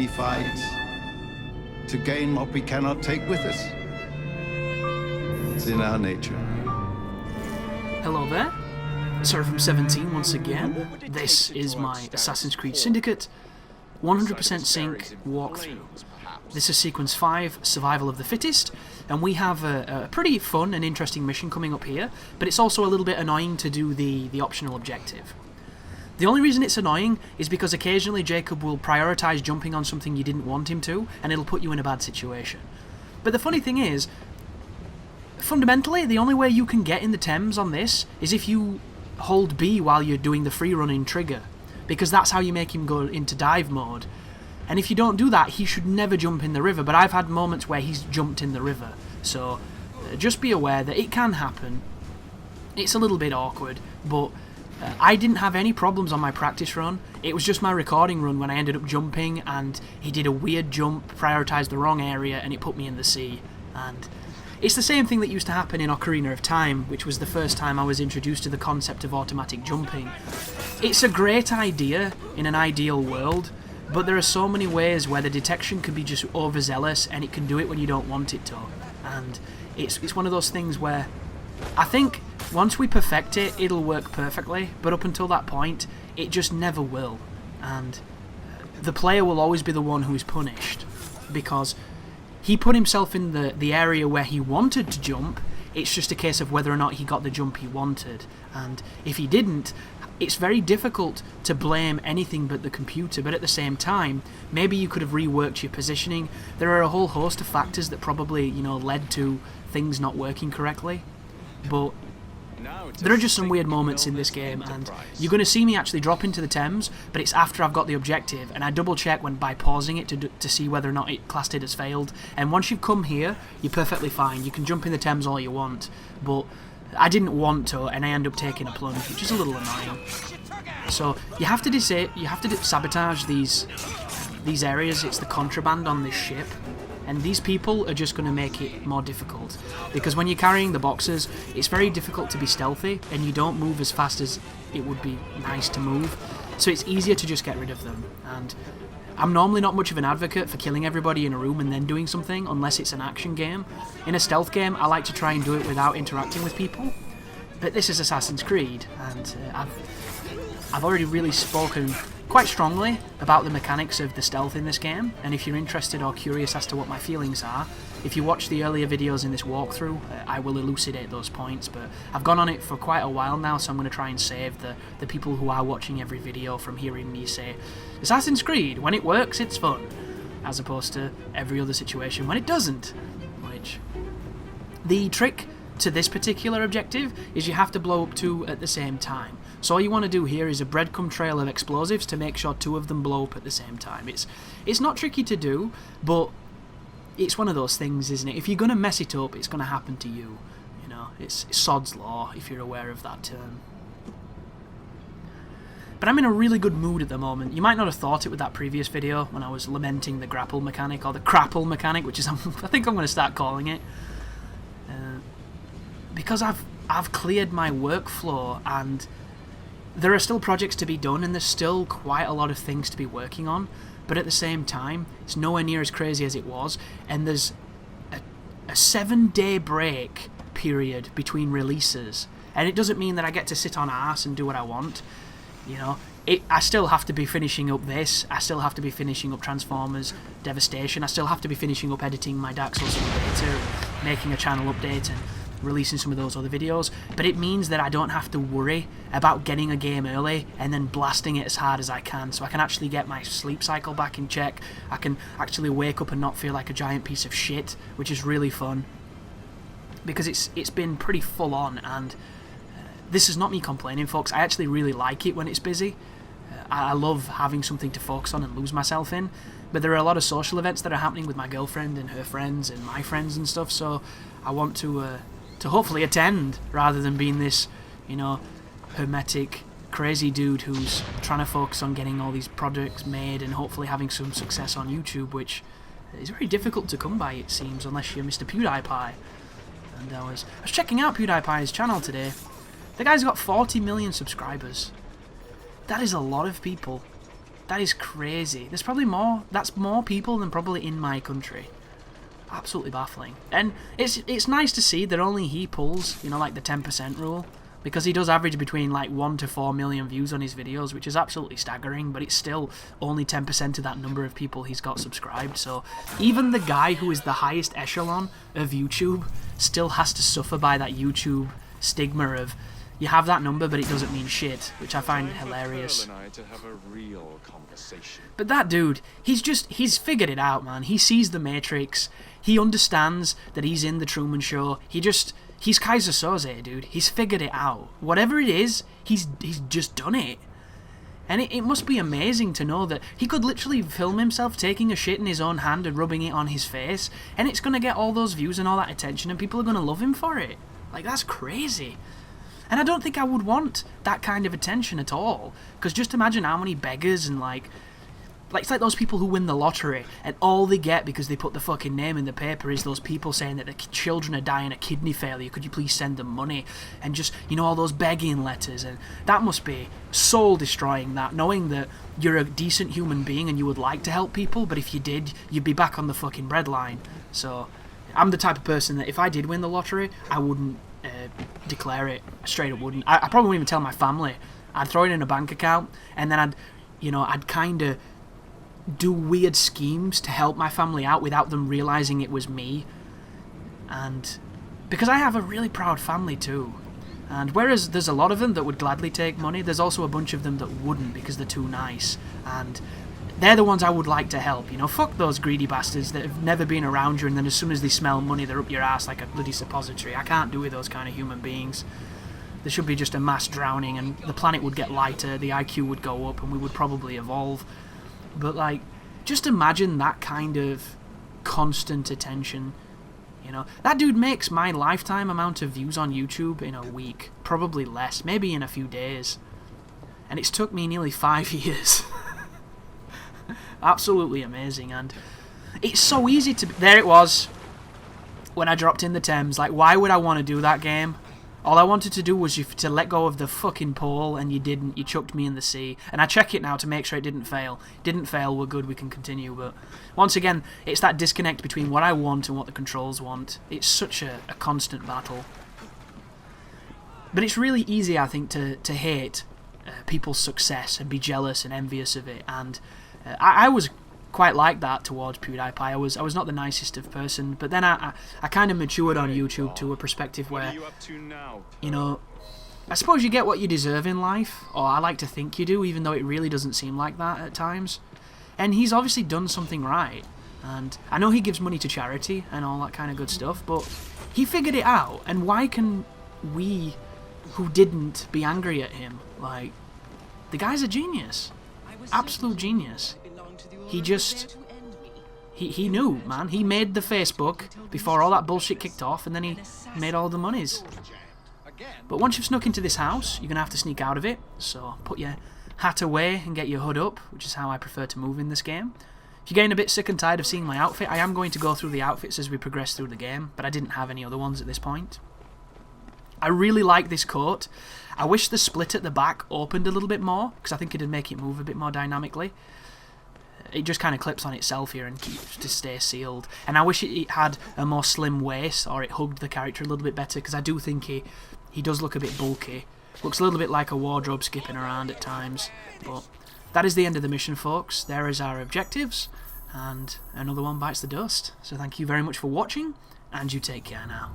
we fight to gain what we cannot take with us. It's in our nature. Hello there, Sorry from 17 once again. This is my Assassin's Creed Syndicate 100% sync walkthrough. This is Sequence 5, Survival of the Fittest, and we have a pretty fun and interesting mission coming up here, but it's also a little bit annoying to do the optional objective. The only reason it's annoying is because occasionally Jacob will prioritise jumping on something you didn't want him to, and it'll put you in a bad situation. But the funny thing is, fundamentally, the only way you can get in the Thames on this is if you hold B while you're doing the free running trigger, because that's how you make him go into dive mode. And if you don't do that, he should never jump in the river, but I've had moments where he's jumped in the river, so just be aware that it can happen. It's a little bit awkward, but I didn't have any problems on my practice run. It was just my recording run when I ended up jumping, and he did a weird jump, prioritised the wrong area, and it put me in the sea. And it's the same thing that used to happen in Ocarina of Time, which was the first time I was introduced to the concept of automatic jumping. It's a great idea in an ideal world, but there are so many ways where the detection can be just overzealous, and it can do it when you don't want it to. And it's one of those things where I think once we perfect it, it'll work perfectly, but up until that point, it just never will. And the player will always be the one who is punished, because he put himself in the area where he wanted to jump. It's just a case of whether or not he got the jump he wanted. And if he didn't, it's very difficult to blame anything but the computer, but at the same time, maybe you could have reworked your positioning. There are a whole host of factors that probably, led to things not working correctly. But there are just some weird moments in this game, and you're going to see me actually drop into the Thames, but it's after I've got the objective, and I double check by pausing it to see whether or not it classed it as failed. And once you've come here, you're perfectly fine. You can jump in the Thames all you want, but I didn't want to, and I end up taking a plunge, which is a little annoying. So you have to sabotage these areas. It's the contraband on this ship. And these people are just going to make it more difficult, because when you're carrying the boxes, it's very difficult to be stealthy, and you don't move as fast as it would be nice to move, so it's easier to just get rid of them. And I'm normally not much of an advocate for killing everybody in a room and then doing something, unless it's an action game. In a stealth game, I like to try and do it without interacting with people, but this is Assassin's Creed, and I've already really spoken quite strongly about the mechanics of the stealth in this game, and if you're interested or curious as to what my feelings are, if you watch the earlier videos in this walkthrough, I will elucidate those points. But I've gone on it for quite a while now, so I'm going to try and save the people who are watching every video from hearing me say, Assassin's Creed, when it works, it's fun, as opposed to every other situation when it doesn't. Which, the trick to this particular objective is you have to blow up two at the same time. So all you want to do here is a breadcrumb trail of explosives to make sure two of them blow up at the same time. It's not tricky to do, but it's one of those things, isn't it? If you're going to mess it up, it's going to happen to you. It's sod's law, if you're aware of that term. But I'm in a really good mood at the moment. You might not have thought it with that previous video when I was lamenting the grapple mechanic, or the crapple mechanic, which is I think I'm going to start calling it. Because I've cleared my workflow, and there are still projects to be done, and there's still quite a lot of things to be working on, but at the same time, it's nowhere near as crazy as it was, and there's a 7-day break period between releases, and it doesn't mean that I get to sit on arse and do what I want. I still have to be finishing up this, I still have to be finishing up Transformers Devastation, I still have to be finishing up editing my Dark Souls Simulator, making a channel update, and releasing some of those other videos, but it means that I don't have to worry about getting a game early and then blasting it as hard as I can, so I can actually get my sleep cycle back in check. I can actually wake up and not feel like a giant piece of shit, which is really fun, because it's been pretty full on, and this is not me complaining, folks. I actually really like it when it's busy. I love having something to focus on and lose myself in, but there are a lot of social events that are happening with my girlfriend and her friends and my friends and stuff, so I want to hopefully attend, rather than being this, hermetic, crazy dude who's trying to focus on getting all these projects made and hopefully having some success on YouTube, which is very difficult to come by, it seems, unless you're Mr. PewDiePie. And I was checking out PewDiePie's channel today. The guy's got 40 million subscribers. That is a lot of people. That is crazy. There's probably more. That's more people than probably in my country. Absolutely baffling. And it's nice to see that only he pulls, you know, like the 10% rule. Because he does average between like 1 to 4 million views on his videos, which is absolutely staggering, but it's still only 10% of that number of people he's got subscribed. So even the guy who is the highest echelon of YouTube still has to suffer by that YouTube stigma of, you have that number but it doesn't mean shit, which I find hilarious. But that dude, he's figured it out, man. He sees the Matrix, he understands that he's in the Truman Show, he's Kaiser Soze, dude. He's figured it out. Whatever it is, he's just done it. And it must be amazing to know that he could literally film himself taking a shit in his own hand and rubbing it on his face, and it's going to get all those views and all that attention, and people are going to love him for it. Like, that's crazy. And I don't think I would want that kind of attention at all. Because just imagine how many beggars and like it's like those people who win the lottery and all they get because they put the fucking name in the paper is those people saying that their children are dying of kidney failure, could you please send them money? And just, you know, all those begging letters. And that must be soul destroying, that, knowing that you're a decent human being and you would like to help people, but if you did, you'd be back on the fucking breadline. So I'm the type of person that if I did win the lottery, I wouldn't declare it. Straight up wouldn't. I probably wouldn't even tell my family. I'd throw it in a bank account, and then I'd kind of do weird schemes to help my family out without them realizing it was me. And because I have a really proud family too, and whereas there's a lot of them that would gladly take money, there's also a bunch of them that wouldn't because they're too nice, and they're the ones I would like to help. You know, fuck those greedy bastards that have never been around you and then as soon as they smell money they're up your ass like a bloody suppository. I can't do with those kind of human beings. There should be just a mass drowning and the planet would get lighter, the IQ would go up, and we would probably evolve. But, like, just imagine that kind of constant attention, you know. That dude makes my lifetime amount of views on YouTube in a week. Probably less, maybe in a few days. And it's took me nearly 5 years. Absolutely amazing, and it's so easy to... There it was, when I dropped in the Thames. Like, why would I want to do that game? All I wanted to do was to let go of the fucking pole, and you didn't. You chucked me in the sea. And I check it now to make sure it didn't fail. Didn't fail, we're good, we can continue. But once again, it's that disconnect between what I want and what the controls want. It's such a constant battle. But it's really easy, I think, to hate people's success and be jealous and envious of it. And I was quite like that towards PewDiePie. I was not the nicest of person, but then I kind of matured on YouTube to a perspective where, you know, I suppose you get what you deserve in life, or I like to think you do, even though it really doesn't seem like that at times. And he's obviously done something right, and I know he gives money to charity and all that kind of good stuff, but he figured it out, and why can we who didn't be angry at him? Like, the guy's a genius. Absolute genius. He just... He knew, man. He made the Facebook before all that bullshit kicked off, and then he made all the monies. But once you've snuck into this house, you're going to have to sneak out of it. So put your hat away and get your hood up, which is how I prefer to move in this game. If you're getting a bit sick and tired of seeing my outfit, I am going to go through the outfits as we progress through the game, but I didn't have any other ones at this point. I really like this coat. I wish the split at the back opened a little bit more, because I think it'd make it move a bit more dynamically. It just kind of clips on itself here and keeps to stay sealed. And I wish it had a more slim waist, or it hugged the character a little bit better, because I do think he does look a bit bulky. Looks a little bit like a wardrobe skipping around at times. But that is the end of the mission, folks. There is our objectives, and another one bites the dust. So thank you very much for watching, and you take care now.